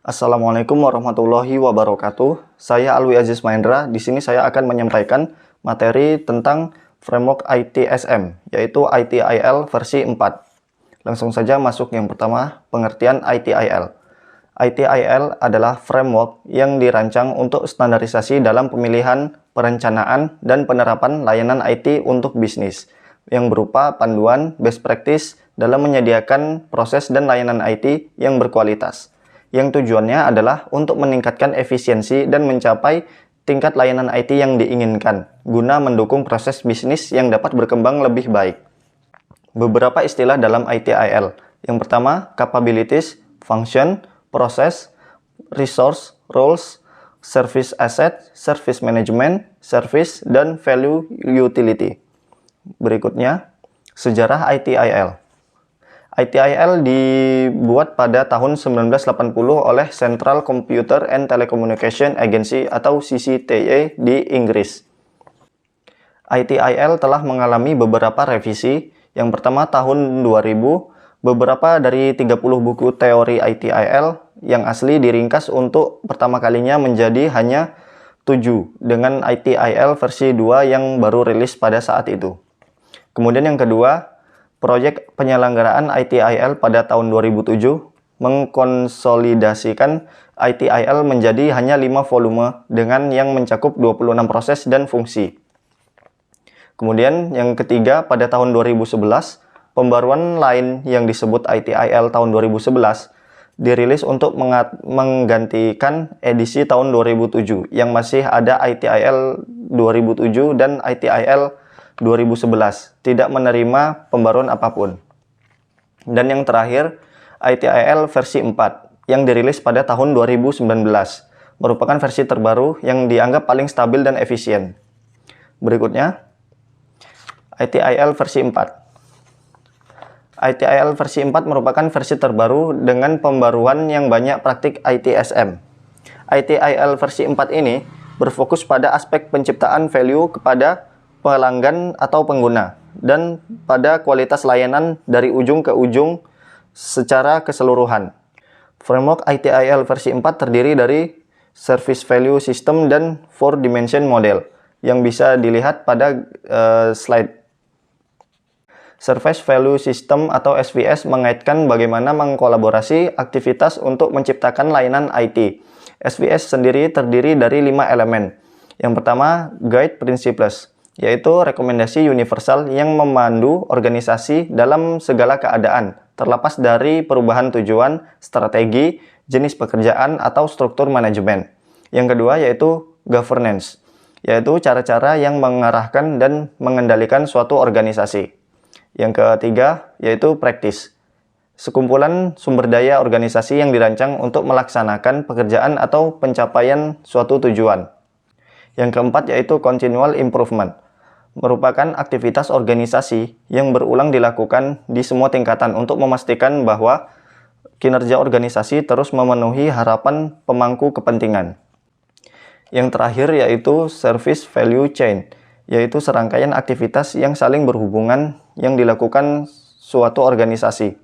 Assalamualaikum warahmatullahi wabarakatuh. Saya Alwi Aziz Mahendra. Di sini saya akan menyampaikan materi tentang framework ITSM, yaitu ITIL versi 4. Langsung saja masuk yang pertama, pengertian ITIL. ITIL adalah framework yang dirancang untuk standarisasi dalam pemilihan, perencanaan, dan penerapan layanan IT untuk bisnis, yang berupa panduan best practice dalam menyediakan proses dan layanan IT yang berkualitas, yang tujuannya adalah untuk meningkatkan efisiensi dan mencapai tingkat layanan IT yang diinginkan, guna mendukung proses bisnis yang dapat berkembang lebih baik. Beberapa istilah dalam ITIL. Yang pertama, capabilities, function, process, resource, roles, service asset, service management, service, dan value utility. Berikutnya, sejarah ITIL. ITIL dibuat pada tahun 1980 oleh Central Computer and Telecommunication Agency atau CCTA di Inggris. ITIL telah mengalami beberapa revisi. Yang pertama tahun 2000, beberapa dari 30 buku teori ITIL yang asli diringkas untuk pertama kalinya menjadi hanya 7 dengan ITIL versi 2 yang baru rilis pada saat itu. Kemudian yang kedua, proyek penyelenggaraan ITIL pada tahun 2007 mengkonsolidasikan ITIL menjadi hanya 5 volume dengan yang mencakup 26 proses dan fungsi. Kemudian yang ketiga, pada tahun 2011, pembaruan lain yang disebut ITIL tahun 2011 dirilis untuk menggantikan edisi tahun 2007 yang masih ada ITIL 2007 dan ITIL 2011, tidak menerima pembaruan apapun. Dan yang terakhir, ITIL versi 4 yang dirilis pada tahun 2019, merupakan versi terbaru yang dianggap paling stabil dan efisien. Berikutnya, ITIL versi 4. ITIL versi 4 merupakan versi terbaru dengan pembaruan yang banyak praktik ITSM. ITIL versi 4 ini berfokus pada aspek penciptaan value kepada pelanggan atau pengguna, dan pada kualitas layanan dari ujung ke ujung secara keseluruhan. Framework ITIL versi 4 terdiri dari Service Value System dan 4-Dimension Model, yang bisa dilihat pada slide. Service Value System atau SVS mengaitkan bagaimana mengkolaborasi aktivitas untuk menciptakan layanan IT. SVS sendiri terdiri dari 5 elemen. Yang pertama, Guide Principles, yaitu rekomendasi universal yang memandu organisasi dalam segala keadaan, terlepas dari perubahan tujuan, strategi, jenis pekerjaan, atau struktur manajemen. Yang kedua yaitu governance, yaitu cara-cara yang mengarahkan dan mengendalikan suatu organisasi. Yang ketiga yaitu practice, sekumpulan sumber daya organisasi yang dirancang untuk melaksanakan pekerjaan atau pencapaian suatu tujuan. Yang keempat yaitu continual improvement, merupakan aktivitas organisasi yang berulang dilakukan di semua tingkatan untuk memastikan bahwa kinerja organisasi terus memenuhi harapan pemangku kepentingan. Yang terakhir yaitu Service Value Chain, yaitu serangkaian aktivitas yang saling berhubungan yang dilakukan suatu organisasi.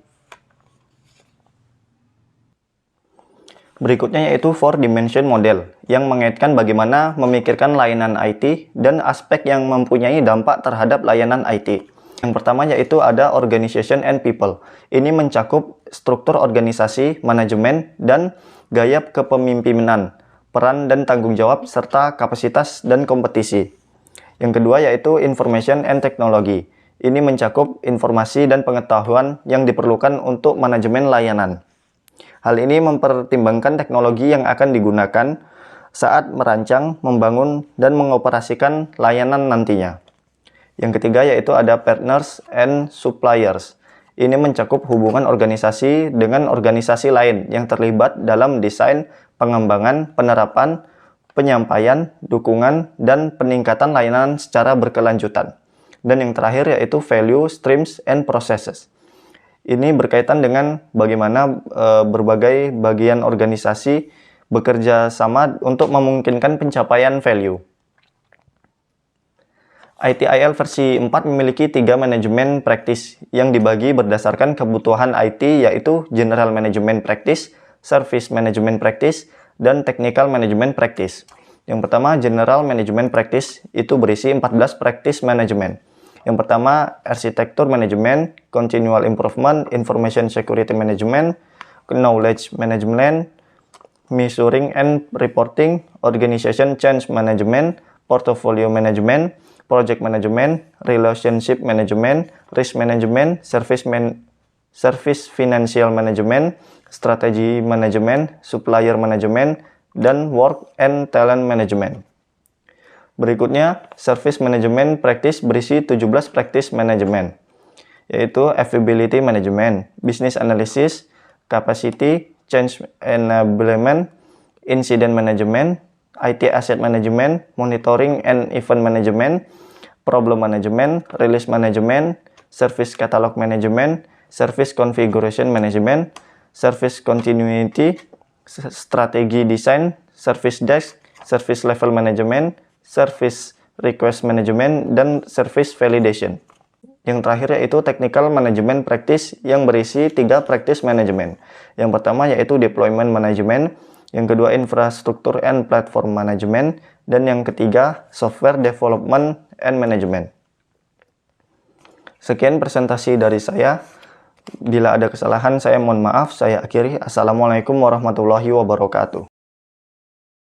Berikutnya yaitu 4-Dimension Model, yang mengaitkan bagaimana memikirkan layanan IT dan aspek yang mempunyai dampak terhadap layanan IT. Yang pertama yaitu ada Organization and People. Ini mencakup struktur organisasi, manajemen, dan gaya kepemimpinan, peran dan tanggung jawab, serta kapasitas dan kompetisi. Yang kedua yaitu Information and Technology. Ini mencakup informasi dan pengetahuan yang diperlukan untuk manajemen layanan. Hal ini mempertimbangkan teknologi yang akan digunakan saat merancang, membangun, dan mengoperasikan layanan nantinya. Yang ketiga yaitu ada Partners and Suppliers. Ini mencakup hubungan organisasi dengan organisasi lain yang terlibat dalam desain, pengembangan, penerapan, penyampaian, dukungan, dan peningkatan layanan secara berkelanjutan. Dan yang terakhir yaitu Value Streams and Processes. Ini berkaitan dengan bagaimana berbagai bagian organisasi bekerja sama untuk memungkinkan pencapaian value. ITIL versi 4 memiliki 3 manajemen practice yang dibagi berdasarkan kebutuhan IT, yaitu General Management Practice, Service Management Practice, dan Technical Management Practice. Yang pertama, General Management Practice itu berisi 14 practice management. Yang pertama, Architecture Management, Continual Improvement, Information Security Management, Knowledge Management, Measuring and Reporting, Organization Change Management, Portfolio Management, Project Management, Relationship Management, Risk Management, Service Financial Management, Strategy Management, Supplier Management, dan Work and Talent Management. Berikutnya, Service Management Practice berisi 17 practice management, yaitu Availability Management, Business Analysis, Capacity, Change Enablement, Incident Management, IT Asset Management, Monitoring and Event Management, Problem Management, Release Management, Service Catalog Management, Service Configuration Management, Service Continuity, Strategi Design, Service Desk, Service Level Management, Service Request Management, dan Service Validation. Yang terakhir yaitu Technical Management Practice yang berisi 3 practice management. Yang pertama yaitu Deployment Management, yang kedua Infrastructure and Platform Management, dan yang ketiga Software Development and Management. Sekian presentasi dari saya. Bila ada kesalahan saya mohon maaf. Saya akhiri. Assalamualaikum warahmatullahi wabarakatuh.